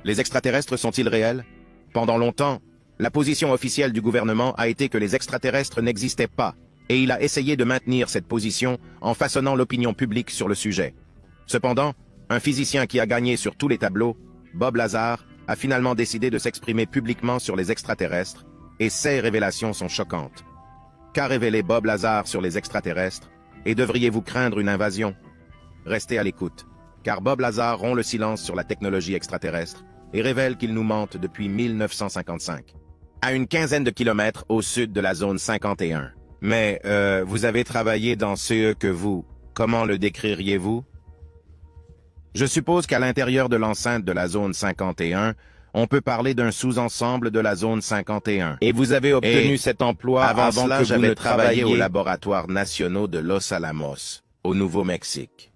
Les extraterrestres sont-ils réels? Pendant longtemps, la position officielle du gouvernement a été que les extraterrestres n'existaient pas, et il a essayé de maintenir cette position en façonnant l'opinion publique sur le sujet. Cependant, un physicien qui a gagné sur tous les tableaux, Bob Lazar, a finalement décidé de s'exprimer publiquement sur les extraterrestres, et ces révélations sont choquantes. Qu'a révélé Bob Lazar sur les extraterrestres, et devriez-vous craindre une invasion? Restez à l'écoute, car Bob Lazar rompt le silence sur la technologie extraterrestre et révèle qu'il nous mente depuis 1955. À une quinzaine de kilomètres au sud de la zone 51. Mais, vous avez travaillé dans ce que vous... Comment le décririez-vous? Je suppose qu'à l'intérieur de l'enceinte de la zone 51, on peut parler d'un sous-ensemble de la zone 51. Et vous avez obtenu cet emploi avant que vous ne travailliez aux laboratoires nationaux de Los Alamos, au Nouveau-Mexique.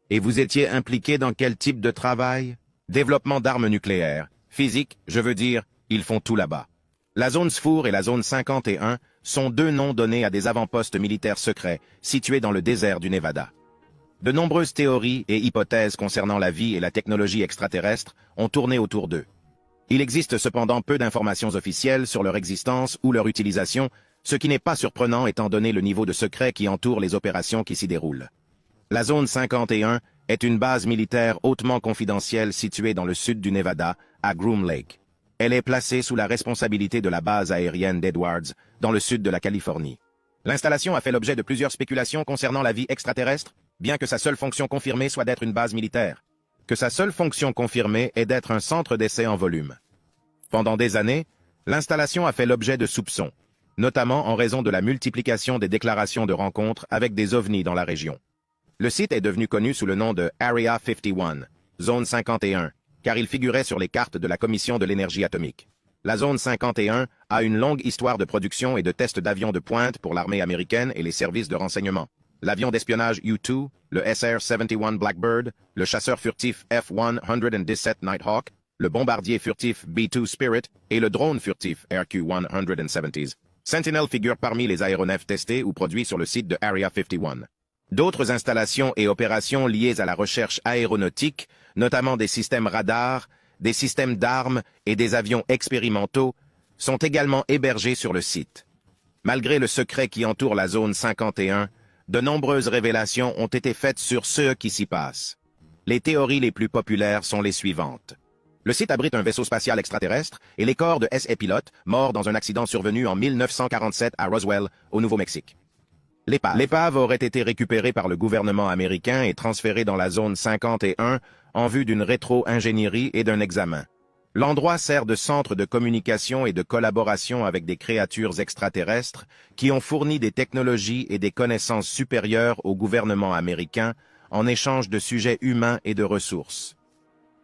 Et vous étiez impliqué dans quel type de travail? Développement d'armes nucléaires. Physique, je veux dire, ils font tout là-bas. La zone Sfour et la zone 51 sont deux noms donnés à des avant-postes militaires secrets situés dans le désert du Nevada. De nombreuses théories et hypothèses concernant la vie et la technologie extraterrestre ont tourné autour d'eux. Il existe cependant peu d'informations officielles sur leur existence ou leur utilisation, ce qui n'est pas surprenant étant donné le niveau de secret qui entoure les opérations qui s'y déroulent. La zone 51 est une base militaire hautement confidentielle située dans le sud du Nevada, à Groom Lake. Elle est placée sous la responsabilité de la base aérienne d'Edwards, dans le sud de la Californie. L'installation a fait l'objet de plusieurs spéculations concernant la vie extraterrestre, bien que sa seule fonction confirmée soit d'être une base militaire. Que sa seule fonction confirmée est d'être un centre d'essai en volume. Pendant des années, l'installation a fait l'objet de soupçons, notamment en raison de la multiplication des déclarations de rencontres avec des ovnis dans la région. Le site est devenu connu sous le nom de Area 51, Zone 51, car il figurait sur les cartes de la Commission de l'énergie atomique. La Zone 51 a une longue histoire de production et de tests d'avions de pointe pour l'armée américaine et les services de renseignement. L'avion d'espionnage U-2, le SR-71 Blackbird, le chasseur furtif F-117 Nighthawk, le bombardier furtif B-2 Spirit et le drone furtif RQ-170. Sentinel figure parmi les aéronefs testés ou produits sur le site de Area 51. D'autres installations et opérations liées à la recherche aéronautique, notamment des systèmes radars, des systèmes d'armes et des avions expérimentaux, sont également hébergées sur le site. Malgré le secret qui entoure la zone 51, de nombreuses révélations ont été faites sur ce qui s'y passe. Les théories les plus populaires sont les suivantes. Le site abrite un vaisseau spatial extraterrestre et les corps de SA pilotes morts dans un accident survenu en 1947 à Roswell, au Nouveau-Mexique. L'épave aurait été récupérée par le gouvernement américain et transférée dans la zone 51 en vue d'une rétro-ingénierie et d'un examen. L'endroit sert de centre de communication et de collaboration avec des créatures extraterrestres qui ont fourni des technologies et des connaissances supérieures au gouvernement américain en échange de sujets humains et de ressources.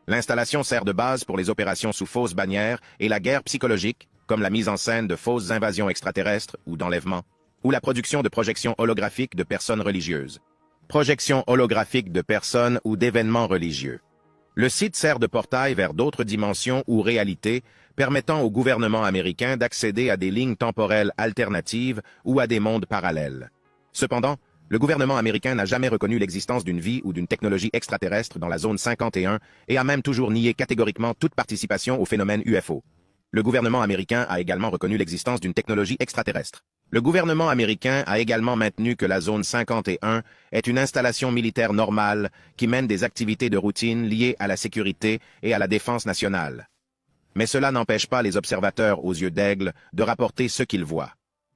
L'installation sert de base pour les opérations sous fausse bannière et la guerre psychologique, comme la mise en scène de fausses invasions extraterrestres ou d'enlèvements, ou la production de projections holographiques de personnes religieuses. Projections holographiques de personnes ou d'événements religieux. Le site sert de portail vers d'autres dimensions ou réalités, permettant au gouvernement américain d'accéder à des lignes temporelles alternatives ou à des mondes parallèles. Cependant, le gouvernement américain n'a jamais reconnu l'existence d'une vie ou d'une technologie extraterrestre dans la zone 51 et a même toujours nié catégoriquement toute participation au phénomène UFO. Le gouvernement américain a également reconnu l'existence d'une technologie extraterrestre. Le gouvernement américain a également maintenu que la zone 51 est une installation militaire normale qui mène des activités de routine liées à la sécurité et à la défense nationale. Mais cela n'empêche pas les observateurs aux yeux d'aigle de rapporter ce qu'ils voient.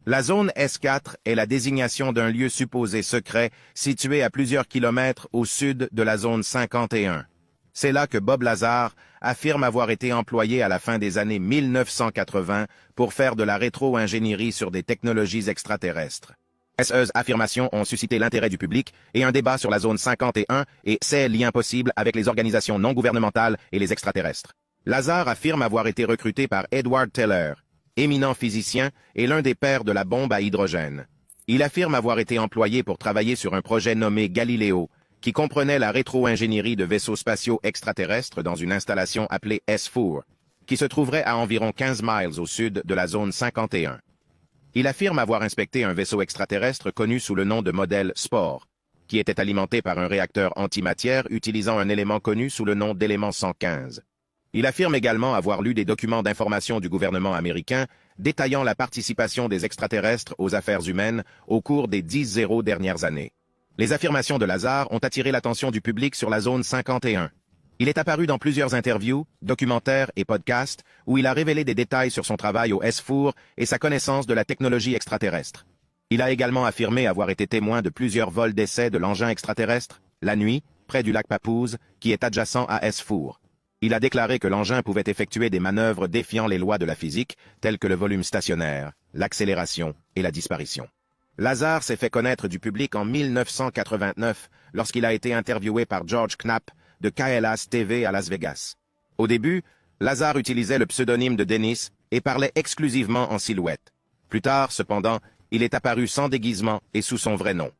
La zone S4 est la désignation d'un lieu supposé secret situé à plusieurs kilomètres au sud de la zone 51. C'est là que Bob Lazar affirme avoir été employé à la fin des années 1980 pour faire de la rétro-ingénierie sur des technologies extraterrestres. Ces affirmations ont suscité l'intérêt du public et un débat sur la zone 51 et ses liens possibles avec les organisations non gouvernementales et les extraterrestres. Lazar affirme avoir été recruté par Edward Teller, éminent physicien et l'un des pères de la bombe à hydrogène. Il affirme avoir été employé pour travailler sur un projet nommé Galileo, qui comprenait la rétro-ingénierie de vaisseaux spatiaux extraterrestres dans une installation appelée S4, qui se trouverait à environ 15 miles au sud de la zone 51. Il affirme avoir inspecté un vaisseau extraterrestre connu sous le nom de modèle Spore. qui était alimenté par un réacteur antimatière utilisant un élément connu sous le nom d'élément 115. Il affirme également avoir lu des documents d'information du gouvernement américain détaillant la participation des extraterrestres aux affaires humaines au cours des 10 dernières années. Les affirmations de Lazar ont attiré l'attention du public sur la zone 51. Il est apparu dans plusieurs interviews, documentaires et podcasts où il a révélé des détails sur son travail au S4 et sa connaissance de la technologie extraterrestre. Il a également affirmé avoir été témoin de plusieurs vols d'essai de l'engin extraterrestre, la nuit, près du lac Papoose, qui est adjacent à S4. Il a déclaré que l'engin pouvait effectuer des manœuvres défiant les lois de la physique, telles que le volume stationnaire, l'accélération et la disparition. Lazar s'est fait connaître du public en 1989 lorsqu'il a été interviewé par George Knapp de KLAS TV à Las Vegas. Au début, Lazar utilisait le pseudonyme de Dennis et parlait exclusivement en silhouette. Plus tard, cependant, il est apparu sans déguisement et sous son vrai nom.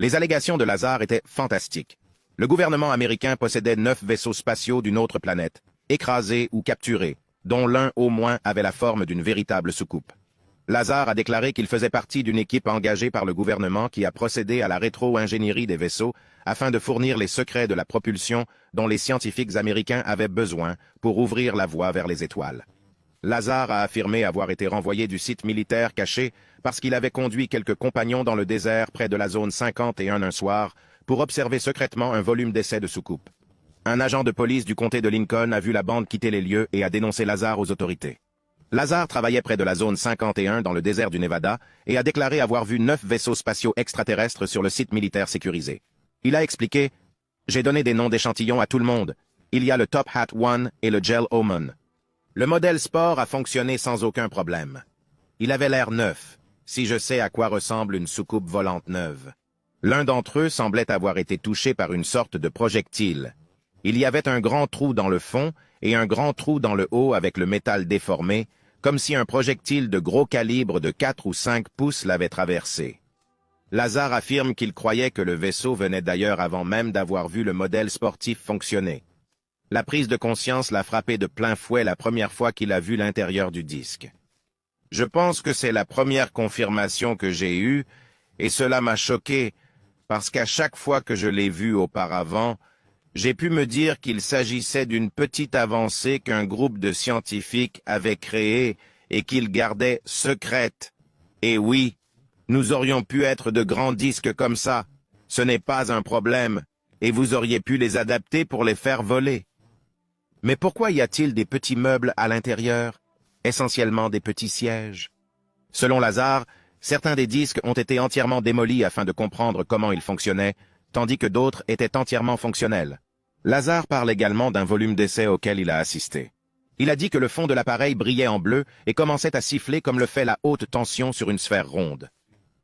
Les allégations de Lazar étaient fantastiques. Le gouvernement américain possédait 9 vaisseaux spatiaux d'une autre planète, écrasés ou capturés, dont l'un au moins avait la forme d'une véritable soucoupe. Lazar a déclaré qu'il faisait partie d'une équipe engagée par le gouvernement qui a procédé à la rétro-ingénierie des vaisseaux afin de fournir les secrets de la propulsion dont les scientifiques américains avaient besoin pour ouvrir la voie vers les étoiles. Lazar a affirmé avoir été renvoyé du site militaire caché parce qu'il avait conduit quelques compagnons dans le désert près de la zone 51 un soir pour observer secrètement un volume d'essai de soucoupe. Un agent de police du comté de Lincoln a vu la bande quitter les lieux et a dénoncé Lazar aux autorités. Lazar travaillait près de la zone 51 dans le désert du Nevada et a déclaré avoir vu 9 vaisseaux spatiaux extraterrestres sur le site militaire sécurisé. Il a expliqué « J'ai donné des noms d'échantillons à tout le monde. Il y a le Top Hat 1 et le Gel Omen. Le modèle sport a fonctionné sans aucun problème. Il avait l'air neuf, si je sais à quoi ressemble une soucoupe volante neuve. L'un d'entre eux semblait avoir été touché par une sorte de projectile. Il y avait un grand trou dans le fond et un grand trou dans le haut avec le métal déformé, comme si un projectile de gros calibre de 4 ou 5 pouces l'avait traversé. Lazar affirme qu'il croyait que le vaisseau venait d'ailleurs avant même d'avoir vu le modèle sportif fonctionner. La prise de conscience l'a frappé de plein fouet la première fois qu'il a vu l'intérieur du disque. Je pense que c'est la première confirmation que j'ai eue, et cela m'a choqué, parce qu'à chaque fois que je l'ai vu auparavant, j'ai pu me dire qu'il s'agissait d'une petite avancée qu'un groupe de scientifiques avait créée et qu'il gardait secrète. Et oui, nous aurions pu être de grands disques comme ça. Ce n'est pas un problème, et vous auriez pu les adapter pour les faire voler. Mais pourquoi y a-t-il des petits meubles à l'intérieur, essentiellement des petits sièges? Selon Lazar, certains des disques ont été entièrement démolis afin de comprendre comment ils fonctionnaient, tandis que d'autres étaient entièrement fonctionnels. Lazar parle également d'un volume d'essai auquel il a assisté. Il a dit que le fond de l'appareil brillait en bleu et commençait à siffler comme le fait la haute tension sur une sphère ronde.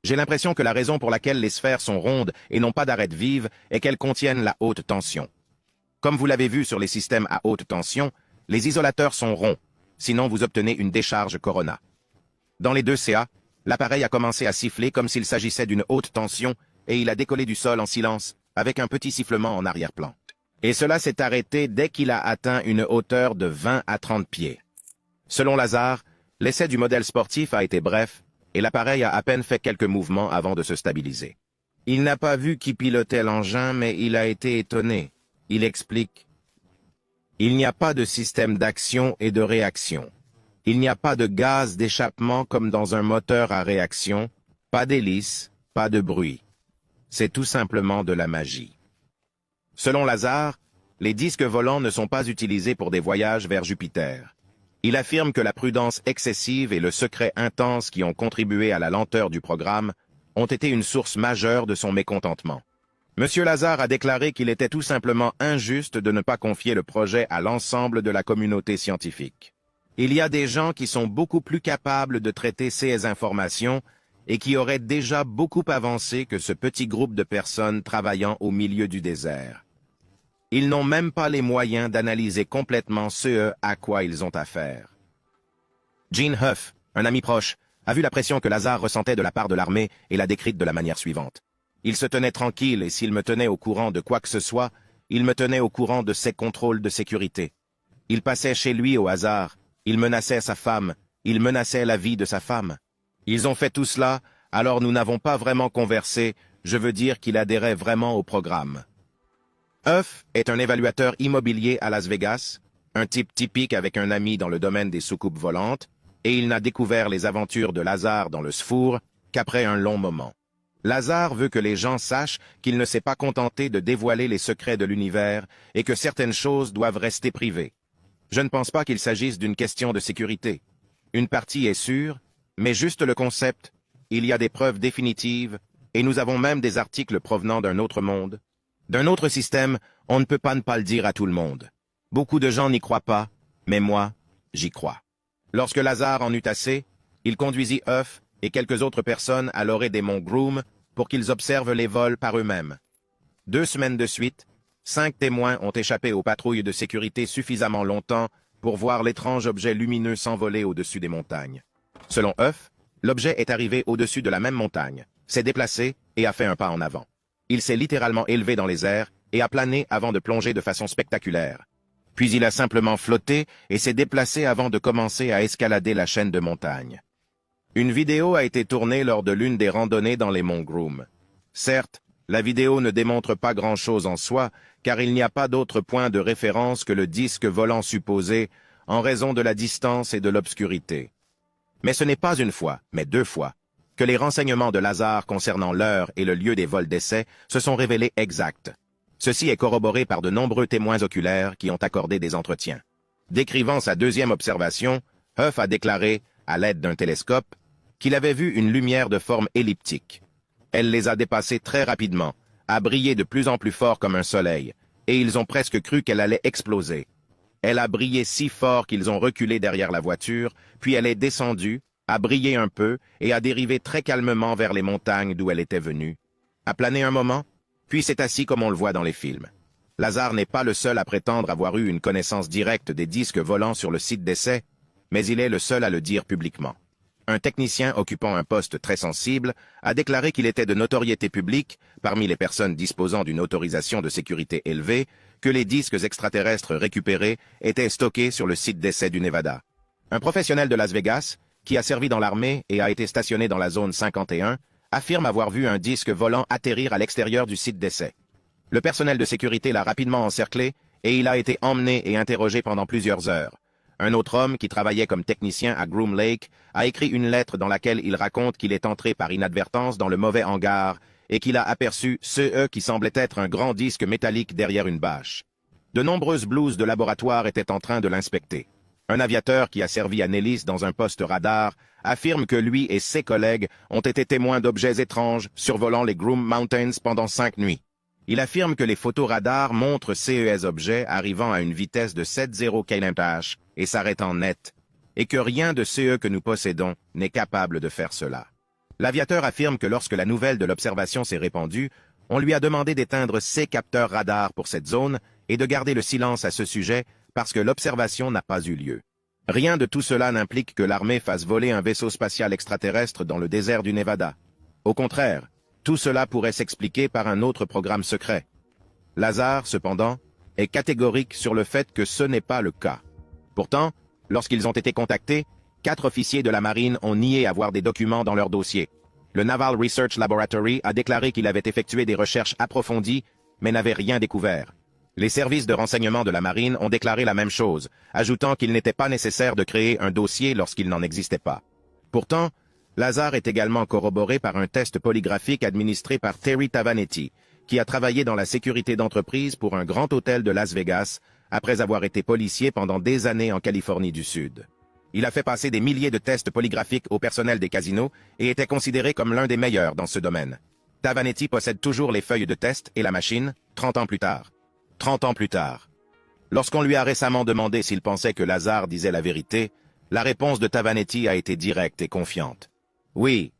J'ai l'impression que la raison pour laquelle les sphères sont rondes et n'ont pas d'arêtes vives est qu'elles contiennent la haute tension. Comme vous l'avez vu sur les systèmes à haute tension, les isolateurs sont ronds, sinon vous obtenez une décharge Corona. Dans les deux CA, l'appareil a commencé à siffler comme s'il s'agissait d'une haute tension et il a décollé du sol en silence, avec un petit sifflement en arrière-plan. Et cela s'est arrêté dès qu'il a atteint une hauteur de 20 à 30 pieds. Selon Lazar, l'essai du modèle sportif a été bref et l'appareil a à peine fait quelques mouvements avant de se stabiliser. Il n'a pas vu qui pilotait l'engin, mais il a été étonné. Il explique « Il n'y a pas de système d'action et de réaction. Il n'y a pas de gaz d'échappement comme dans un moteur à réaction, pas d'hélice, pas de bruit. C'est tout simplement de la magie. » Selon Lazar, les disques volants ne sont pas utilisés pour des voyages vers Jupiter. Il affirme que la prudence excessive et le secret intense qui ont contribué à la lenteur du programme ont été une source majeure de son mécontentement. M. Lazar a déclaré qu'il était tout simplement injuste de ne pas confier le projet à l'ensemble de la communauté scientifique. Il y a des gens qui sont beaucoup plus capables de traiter ces informations et qui auraient déjà beaucoup avancé que ce petit groupe de personnes travaillant au milieu du désert. Ils n'ont même pas les moyens d'analyser complètement ce à quoi ils ont affaire. Gene Huff, un ami proche, a vu la pression que Lazar ressentait de la part de l'armée et l'a décrite de la manière suivante. Il se tenait tranquille et s'il me tenait au courant de quoi que ce soit, il me tenait au courant de ses contrôles de sécurité. Il passait chez lui au hasard, il menaçait sa femme, il menaçait la vie de sa femme. Ils ont fait tout cela, alors nous n'avons pas vraiment conversé, je veux dire qu'il adhérait vraiment au programme. Huff est un évaluateur immobilier à Las Vegas, un type typique avec un ami dans le domaine des soucoupes volantes, et il n'a découvert les aventures de Lazare dans le Sfour qu'après un long moment. Lazare veut que les gens sachent qu'il ne s'est pas contenté de dévoiler les secrets de l'univers et que certaines choses doivent rester privées. Je ne pense pas qu'il s'agisse d'une question de sécurité. Une partie est sûre, mais juste le concept, il y a des preuves définitives, et nous avons même des articles provenant d'un autre monde. D'un autre système, on ne peut pas ne pas le dire à tout le monde. Beaucoup de gens n'y croient pas, mais moi, j'y crois. Lorsque Lazare en eut assez, il conduisit Huff et quelques autres personnes à l'orée des monts Groom pour qu'ils observent les vols par eux-mêmes. 2 semaines de suite, 5 témoins ont échappé aux patrouilles de sécurité suffisamment longtemps pour voir l'étrange objet lumineux s'envoler au-dessus des montagnes. Selon Huff, l'objet est arrivé au-dessus de la même montagne, s'est déplacé et a fait un pas en avant. Il s'est littéralement élevé dans les airs et a plané avant de plonger de façon spectaculaire. Puis il a simplement flotté et s'est déplacé avant de commencer à escalader la chaîne de montagnes. Une vidéo a été tournée lors de l'une des randonnées dans les monts Groom. Certes, la vidéo ne démontre pas grand-chose en soi, car il n'y a pas d'autre point de référence que le disque volant supposé, en raison de la distance et de l'obscurité. Mais ce n'est pas une fois, mais 2 fois, que les renseignements de Lazare concernant l'heure et le lieu des vols d'essai se sont révélés exacts. Ceci est corroboré par de nombreux témoins oculaires qui ont accordé des entretiens. Décrivant sa 2e observation, Huff a déclaré, à l'aide d'un télescope, qu'il avait vu une lumière de forme elliptique. Elle les a dépassés très rapidement, a brillé de plus en plus fort comme un soleil, et ils ont presque cru qu'elle allait exploser. Elle a brillé si fort qu'ils ont reculé derrière la voiture, puis elle est descendue, a brillé un peu et a dérivé très calmement vers les montagnes d'où elle était venue. A plané un moment, puis s'est assis comme on le voit dans les films. Lazare n'est pas le seul à prétendre avoir eu une connaissance directe des disques volants sur le site d'essai, mais il est le seul à le dire publiquement. Un technicien occupant un poste très sensible a déclaré qu'il était de notoriété publique, parmi les personnes disposant d'une autorisation de sécurité élevée, que les disques extraterrestres récupérés étaient stockés sur le site d'essai du Nevada. Un professionnel de Las Vegas, qui a servi dans l'armée et a été stationné dans la zone 51, affirme avoir vu un disque volant atterrir à l'extérieur du site d'essai. Le personnel de sécurité l'a rapidement encerclé et il a été emmené et interrogé pendant plusieurs heures. Un autre homme, qui travaillait comme technicien à Groom Lake, a écrit une lettre dans laquelle il raconte qu'il est entré par inadvertance dans le mauvais hangar et qu'il a aperçu ce qui semblait être un grand disque métallique derrière une bâche. De nombreuses blouses de laboratoire étaient en train de l'inspecter. Un aviateur qui a servi à Nellis dans un poste radar affirme que lui et ses collègues ont été témoins d'objets étranges survolant les Groom Mountains pendant 5 nuits. Il affirme que les photos radars montrent ces objets arrivant à une vitesse de 70 km/h et s'arrêtant net, et que rien de ce que nous possédons n'est capable de faire cela. L'aviateur affirme que lorsque la nouvelle de l'observation s'est répandue, on lui a demandé d'éteindre ses capteurs radars pour cette zone et de garder le silence à ce sujet parce que l'observation n'a pas eu lieu. Rien de tout cela n'implique que l'armée fasse voler un vaisseau spatial extraterrestre dans le désert du Nevada. Au contraire, tout cela pourrait s'expliquer par un autre programme secret. Lazare, cependant, est catégorique sur le fait que ce n'est pas le cas. Pourtant, lorsqu'ils ont été contactés, 4 officiers de la marine ont nié avoir des documents dans leur dossier. Le Naval Research Laboratory a déclaré qu'il avait effectué des recherches approfondies, mais n'avait rien découvert. Les services de renseignement de la marine ont déclaré la même chose, ajoutant qu'il n'était pas nécessaire de créer un dossier lorsqu'il n'en existait pas. Pourtant, Lazare est également corroboré par un test polygraphique administré par Terry Tavanetti, qui a travaillé dans la sécurité d'entreprise pour un grand hôtel de Las Vegas, après avoir été policier pendant des années en Californie du Sud. Il a fait passer des milliers de tests polygraphiques au personnel des casinos et était considéré comme l'un des meilleurs dans ce domaine. Tavanetti possède toujours les feuilles de test et la machine, 30 ans plus tard. 30 ans plus tard. Lorsqu'on lui a récemment demandé s'il pensait que Lazare disait la vérité, la réponse de Tavanetti a été directe et confiante. Oui,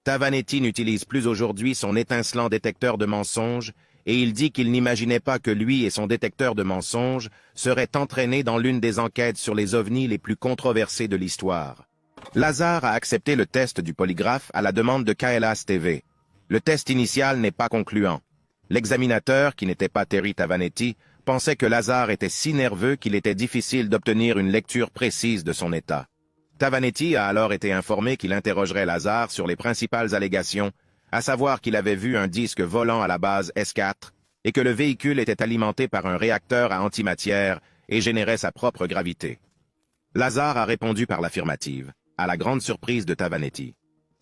Tavanetti n'utilise plus aujourd'hui son étincelant détecteur de mensonges et il dit qu'il n'imaginait pas que lui et son détecteur de mensonges seraient entraînés dans l'une des enquêtes sur les ovnis les plus controversées de l'histoire. Lazare a accepté le test du polygraphe à la demande de KLAS TV. Le test initial n'est pas concluant. L'examinateur, qui n'était pas Terry Tavanetti, pensait que Lazare était si nerveux qu'il était difficile d'obtenir une lecture précise de son état. Tavanetti a alors été informé qu'il interrogerait Lazare sur les principales allégations, à savoir qu'il avait vu un disque volant à la base S4 et que le véhicule était alimenté par un réacteur à antimatière et générait sa propre gravité. Lazar a répondu par l'affirmative, à la grande surprise de Tavanetti.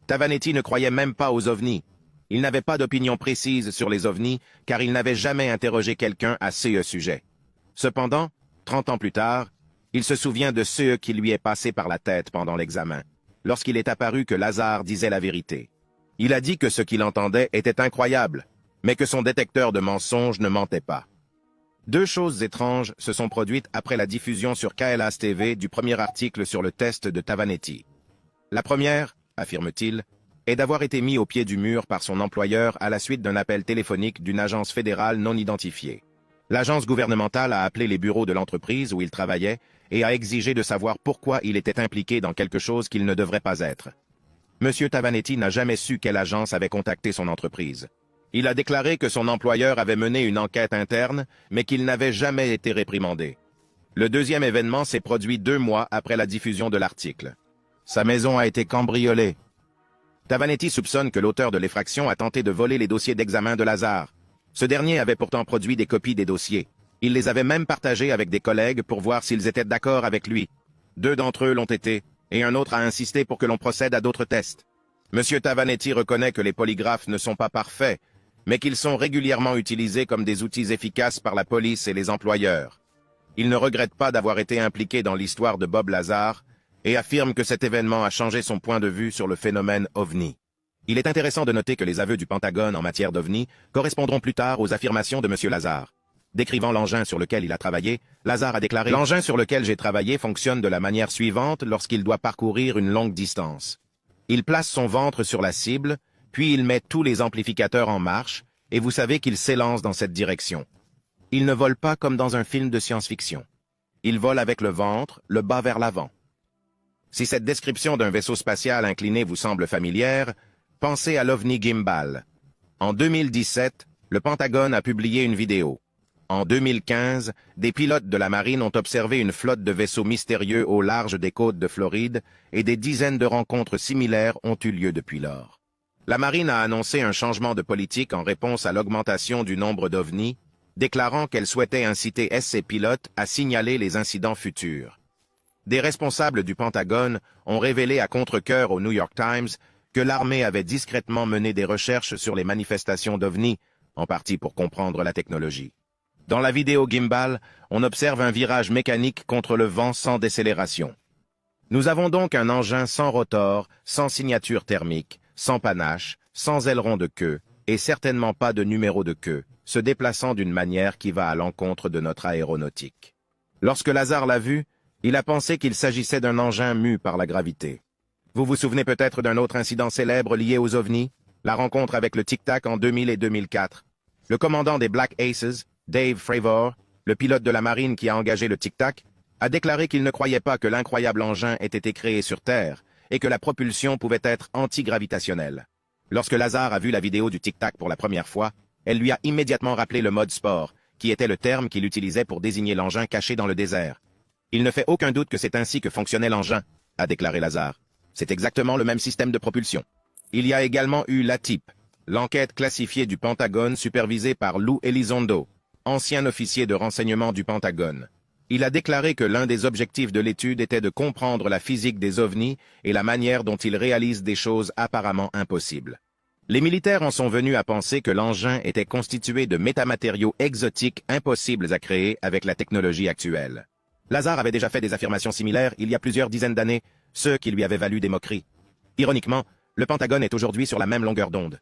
Tavanetti ne croyait même pas aux ovnis. Il n'avait pas d'opinion précise sur les ovnis car il n'avait jamais interrogé quelqu'un à ce sujet. Cependant, 30 ans plus tard, il se souvient de ce qui lui est passé par la tête pendant l'examen, lorsqu'il est apparu que Lazar disait la vérité. Il a dit que ce qu'il entendait était incroyable, mais que son détecteur de mensonges ne mentait pas. Deux choses étranges se sont produites après la diffusion sur KLAS TV du premier article sur le test de Tavanetti. La première, affirme-t-il, est d'avoir été mis au pied du mur par son employeur à la suite d'un appel téléphonique d'une agence fédérale non identifiée. L'agence gouvernementale a appelé les bureaux de l'entreprise où il travaillait et a exigé de savoir pourquoi il était impliqué dans quelque chose qu'il ne devrait pas être. M. Tavanetti n'a jamais su quelle agence avait contacté son entreprise. Il a déclaré que son employeur avait mené une enquête interne, mais qu'il n'avait jamais été réprimandé. Le deuxième événement s'est produit 2 mois après la diffusion de l'article. Sa maison a été cambriolée. Tavanetti soupçonne que l'auteur de l'effraction a tenté de voler les dossiers d'examen de Lazar. Ce dernier avait pourtant produit des copies des dossiers. Il les avait même partagés avec des collègues pour voir s'ils étaient d'accord avec lui. 2 d'entre eux l'ont été, et un autre a insisté pour que l'on procède à d'autres tests. M. Tavanetti reconnaît que les polygraphes ne sont pas parfaits, mais qu'ils sont régulièrement utilisés comme des outils efficaces par la police et les employeurs. Il ne regrette pas d'avoir été impliqué dans l'histoire de Bob Lazar et affirme que cet événement a changé son point de vue sur le phénomène OVNI. Il est intéressant de noter que les aveux du Pentagone en matière d'OVNI correspondront plus tard aux affirmations de M. Lazar. Décrivant l'engin sur lequel il a travaillé, Lazar a déclaré « L'engin sur lequel j'ai travaillé fonctionne de la manière suivante lorsqu'il doit parcourir une longue distance. Il place son ventre sur la cible, puis il met tous les amplificateurs en marche, et vous savez qu'il s'élance dans cette direction. Il ne vole pas comme dans un film de science-fiction. Il vole avec le ventre, le bas vers l'avant. Si cette description d'un vaisseau spatial incliné vous semble familière, pensez à l'OVNI Gimbal. En 2017, le Pentagone a publié une vidéo. En 2015, des pilotes de la marine ont observé une flotte de vaisseaux mystérieux au large des côtes de Floride et des dizaines de rencontres similaires ont eu lieu depuis lors. La marine a annoncé un changement de politique en réponse à l'augmentation du nombre d'OVNI, déclarant qu'elle souhaitait inciter ses pilotes à signaler les incidents futurs. Des responsables du Pentagone ont révélé à contre-cœur au New York Times que l'armée avait discrètement mené des recherches sur les manifestations d'OVNI, en partie pour comprendre la technologie. Dans la vidéo Gimbal, on observe un virage mécanique contre le vent sans décélération. Nous avons donc un engin sans rotor, sans signature thermique, sans panache, sans aileron de queue, et certainement pas de numéro de queue, se déplaçant d'une manière qui va à l'encontre de notre aéronautique. Lorsque Lazar l'a vu, il a pensé qu'il s'agissait d'un engin mu par la gravité. Vous vous souvenez peut-être d'un autre incident célèbre lié aux ovnis, la rencontre avec le Tic Tac en 2000 et 2004. Le commandant des Black Aces, Dave Fravor, le pilote de la marine qui a engagé le Tic Tac, a déclaré qu'il ne croyait pas que l'incroyable engin ait été créé sur Terre et que la propulsion pouvait être antigravitationnelle. Lorsque Lazar a vu la vidéo du Tic Tac pour la première fois, elle lui a immédiatement rappelé le mode sport, qui était le terme qu'il utilisait pour désigner l'engin caché dans le désert. Il ne fait aucun doute que c'est ainsi que fonctionnait l'engin, a déclaré Lazar. C'est exactement le même système de propulsion. Il y a également eu l'ATIP, l'enquête classifiée du Pentagone supervisée par Lou Elizondo, ancien officier de renseignement du Pentagone. Il a déclaré que l'un des objectifs de l'étude était de comprendre la physique des ovnis et la manière dont ils réalisent des choses apparemment impossibles. Les militaires en sont venus à penser que l'engin était constitué de métamatériaux exotiques impossibles à créer avec la technologie actuelle. Lazar avait déjà fait des affirmations similaires il y a plusieurs dizaines d'années, ce qui lui avait valu des moqueries. Ironiquement, le Pentagone est aujourd'hui sur la même longueur d'onde.